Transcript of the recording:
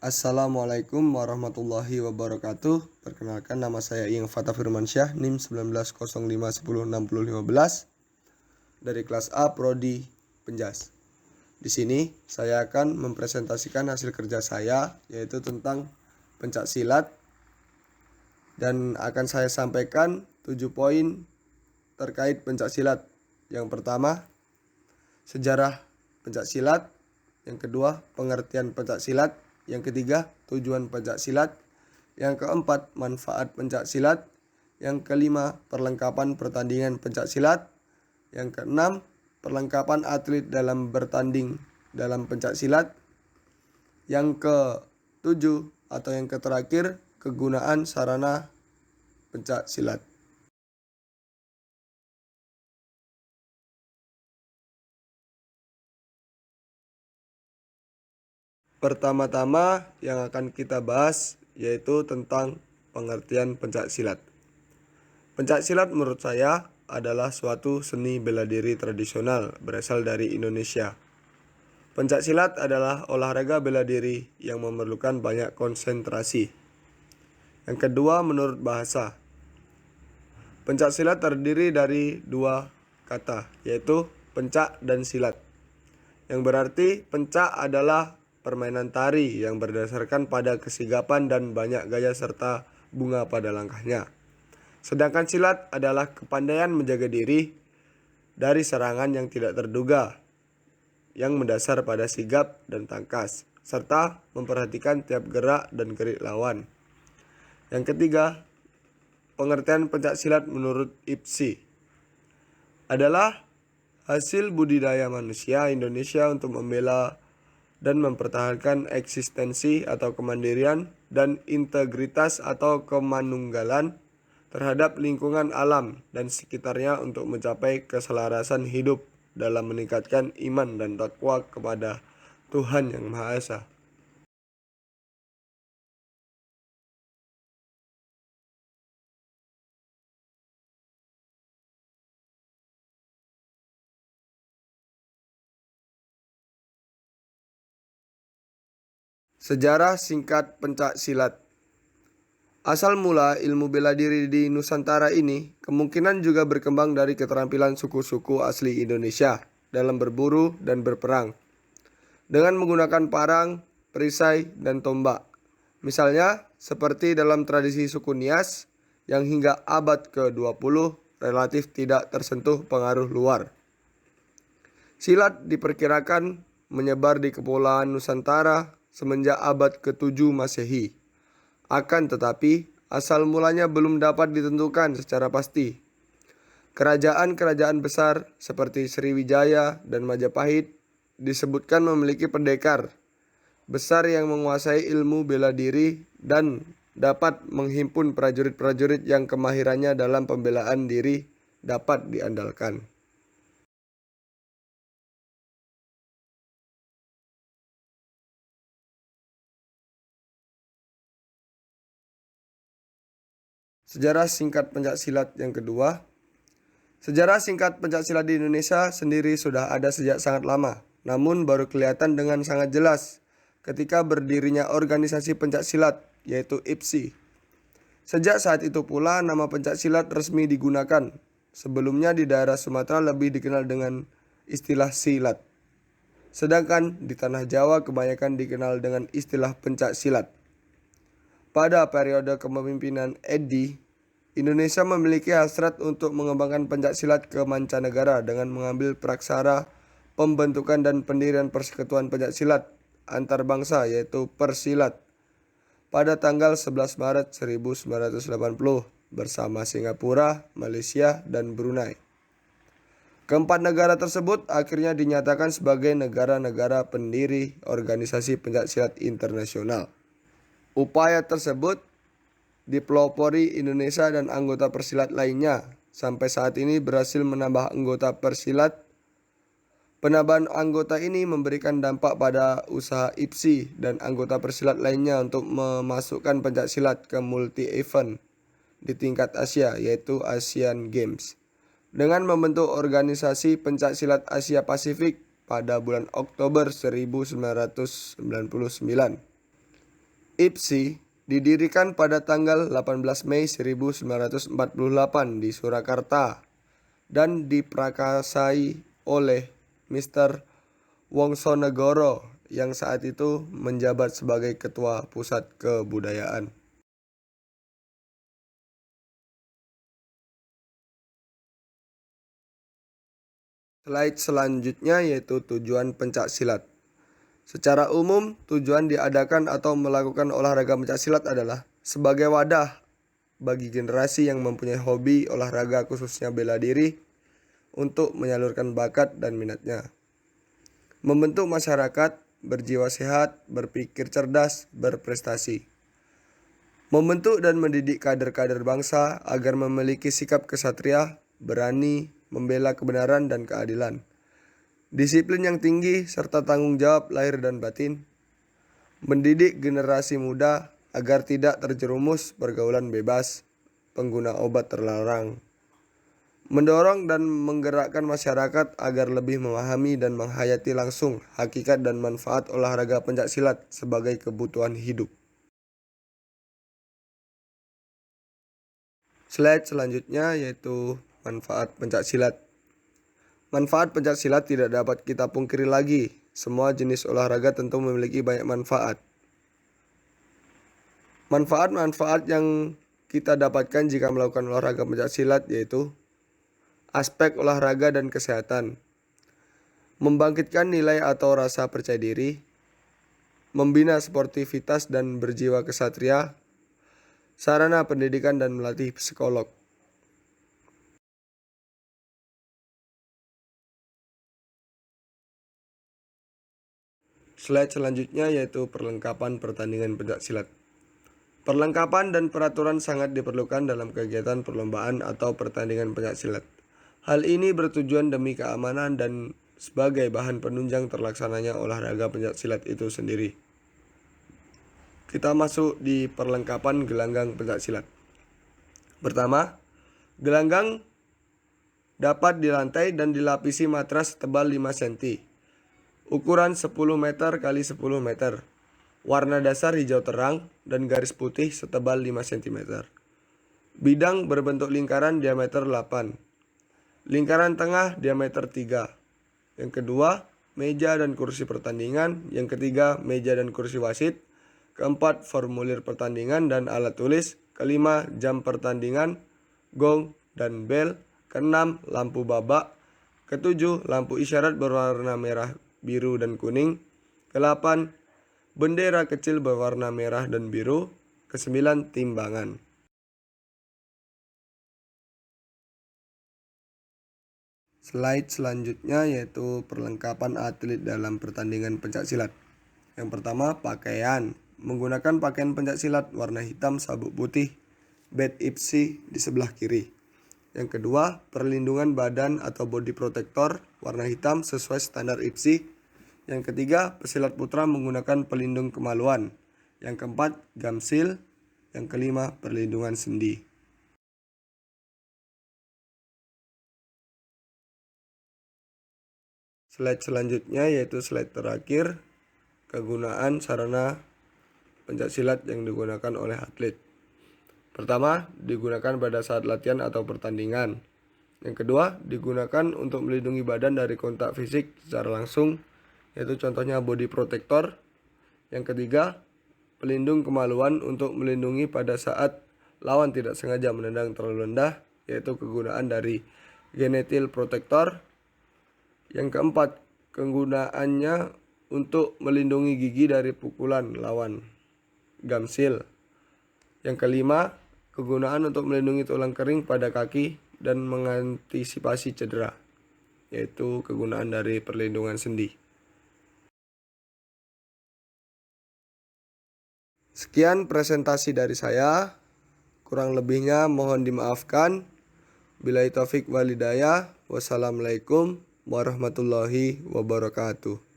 Assalamualaikum warahmatullahi wabarakatuh. Perkenalkan, nama saya Ing Fatah Firmansyah, NIM 1905106015 dari kelas A Prodi Penjas. Di sini saya akan mempresentasikan hasil kerja saya, yaitu tentang pencak silat, dan akan saya sampaikan 7 poin terkait pencak silat. Yang pertama, sejarah pencak silat. Yang kedua, pengertian pencak silat. Yang ketiga, tujuan pencak silat. Yang keempat, manfaat pencak silat. Yang kelima, perlengkapan pertandingan pencak silat. Yang keenam, perlengkapan atlet dalam bertanding dalam pencak silat. Yang ketujuh atau yang terakhir, kegunaan sarana pencak silat. Pertama-tama yang akan kita bahas yaitu tentang pengertian pencak silat. Pencak silat menurut saya adalah suatu seni bela diri tradisional berasal dari Indonesia. Pencak silat adalah olahraga bela diri yang memerlukan banyak konsentrasi. Yang kedua, menurut bahasa, pencak silat terdiri dari dua kata, yaitu pencak dan silat. Yang berarti pencak adalah permainan tari yang berdasarkan pada kesigapan dan banyak gaya serta bunga pada langkahnya. Sedangkan silat adalah kepandaian menjaga diri dari serangan yang tidak terduga, yang mendasar pada sigap dan tangkas, serta memperhatikan tiap gerak dan gerik lawan. Yang ketiga, pengertian pencak silat menurut IPSI adalah hasil budidaya manusia Indonesia untuk membela dan mempertahankan eksistensi atau kemandirian dan integritas atau kemanunggalan terhadap lingkungan alam dan sekitarnya untuk mencapai keselarasan hidup dalam meningkatkan iman dan takwa kepada Tuhan Yang Maha Esa. Sejarah singkat pencak silat. Asal mula ilmu bela diri di Nusantara ini kemungkinan juga berkembang dari keterampilan suku-suku asli Indonesia dalam berburu dan berperang dengan menggunakan parang, perisai, dan tombak. Misalnya seperti dalam tradisi suku Nias yang hingga abad ke-20 relatif tidak tersentuh pengaruh luar. Silat diperkirakan menyebar di Kepulauan Nusantara semenjak abad ke-7 Masehi. Akan tetapi, asal mulanya belum dapat ditentukan secara pasti. Kerajaan-kerajaan besar seperti Sriwijaya dan Majapahit disebutkan memiliki pendekar besar yang menguasai ilmu bela diri dan dapat menghimpun prajurit-prajurit yang kemahirannya dalam pembelaan diri dapat diandalkan. Sejarah singkat pencak silat yang kedua. Sejarah singkat pencak silat di Indonesia sendiri sudah ada sejak sangat lama, namun baru kelihatan dengan sangat jelas ketika berdirinya organisasi pencak silat, yaitu IPSI. Sejak saat itu pula nama pencak silat resmi digunakan. Sebelumnya di daerah Sumatera lebih dikenal dengan istilah silat. Sedangkan di tanah Jawa kebanyakan dikenal dengan istilah pencak silat. Pada periode kepemimpinan Edi, Indonesia memiliki hasrat untuk mengembangkan pencak silat ke mancanegara dengan mengambil praksara pembentukan dan pendirian Persekutuan Pencak Silat antar bangsa yaitu Persilat pada tanggal 11 Maret 1980 bersama Singapura, Malaysia, dan Brunei. Keempat negara tersebut akhirnya dinyatakan sebagai negara-negara pendiri Organisasi Pencak Silat Internasional. Upaya tersebut dipelopori Indonesia dan anggota persilat lainnya. Sampai saat ini berhasil menambah anggota persilat. Penambahan anggota ini memberikan dampak pada usaha IPSI dan anggota persilat lainnya untuk memasukkan pencak silat ke multi-event di tingkat Asia, yaitu Asian Games, dengan membentuk organisasi pencak silat Asia Pasifik pada bulan Oktober 1999. IPSI didirikan pada tanggal 18 Mei 1948 di Surakarta dan diprakasai oleh Mr. Wongsonegoro yang saat itu menjabat sebagai Ketua Pusat Kebudayaan. Slide selanjutnya yaitu tujuan pencak silat. Secara umum, tujuan diadakan atau melakukan olahraga pencak silat adalah sebagai wadah bagi generasi yang mempunyai hobi olahraga khususnya bela diri untuk menyalurkan bakat dan minatnya. Membentuk masyarakat berjiwa sehat, berpikir cerdas, berprestasi. Membentuk dan mendidik kader-kader bangsa agar memiliki sikap kesatria, berani, membela kebenaran dan keadilan. Disiplin yang tinggi serta tanggung jawab lahir dan batin. Mendidik generasi muda agar tidak terjerumus pergaulan bebas, pengguna obat terlarang. Mendorong dan menggerakkan masyarakat agar lebih memahami dan menghayati langsung hakikat dan manfaat olahraga pencak silat sebagai kebutuhan hidup. Slide selanjutnya yaitu manfaat pencak silat. Manfaat pencak silat tidak dapat kita pungkiri lagi. Semua jenis olahraga tentu memiliki banyak manfaat. Manfaat-manfaat yang kita dapatkan jika melakukan olahraga pencak silat yaitu aspek olahraga dan kesehatan. Membangkitkan nilai atau rasa percaya diri. Membina sportivitas dan berjiwa kesatria. Sarana pendidikan dan melatih psikolog. Slide selanjutnya yaitu perlengkapan pertandingan pencak silat. Perlengkapan dan peraturan sangat diperlukan dalam kegiatan perlombaan atau pertandingan pencak silat. Hal ini bertujuan demi keamanan dan sebagai bahan penunjang terlaksananya olahraga pencak silat itu sendiri. Kita masuk di perlengkapan gelanggang pencak silat. Pertama, gelanggang dapat dilantai dan dilapisi matras tebal 5 cm. Ukuran 10 meter x 10 meter. Warna dasar hijau terang dan garis putih setebal 5 cm. Bidang berbentuk lingkaran diameter 8. Lingkaran tengah diameter 3. Yang kedua, meja dan kursi pertandingan. Yang ketiga, meja dan kursi wasit. Keempat, formulir pertandingan dan alat tulis. Kelima, jam pertandingan, gong dan bel. Keenam, lampu babak. Ketujuh, lampu isyarat berwarna merah, biru dan kuning. Ke-8, bendera kecil berwarna merah dan biru. Ke-9, timbangan. Slide selanjutnya yaitu perlengkapan atlet dalam pertandingan pencak silat. Yang pertama, pakaian. Menggunakan pakaian pencak silat warna hitam sabuk putih. Badge IPSI di sebelah kiri. Yang kedua, perlindungan badan atau body protector warna hitam sesuai standar IPSI. Yang ketiga, pesilat putra menggunakan pelindung kemaluan. Yang keempat, gamsil. Yang kelima, perlindungan sendi. Slide selanjutnya yaitu slide terakhir, kegunaan sarana pencak silat yang digunakan oleh atlet. Pertama, digunakan pada saat latihan atau pertandingan. Yang kedua, digunakan untuk melindungi badan dari kontak fisik secara langsung, yaitu contohnya body protector. Yang ketiga, pelindung kemaluan untuk melindungi pada saat lawan tidak sengaja menendang terlalu rendah, yaitu kegunaan dari genital protector. Yang keempat, kegunaannya untuk melindungi gigi dari pukulan lawan, gamsil. Yang kelima, kegunaan untuk melindungi tulang kering pada kaki dan mengantisipasi cedera, yaitu kegunaan dari perlindungan sendi. Sekian presentasi dari saya, kurang lebihnya mohon dimaafkan. Billahi taufik walhidayah. Wassalamualaikum warahmatullahi wabarakatuh.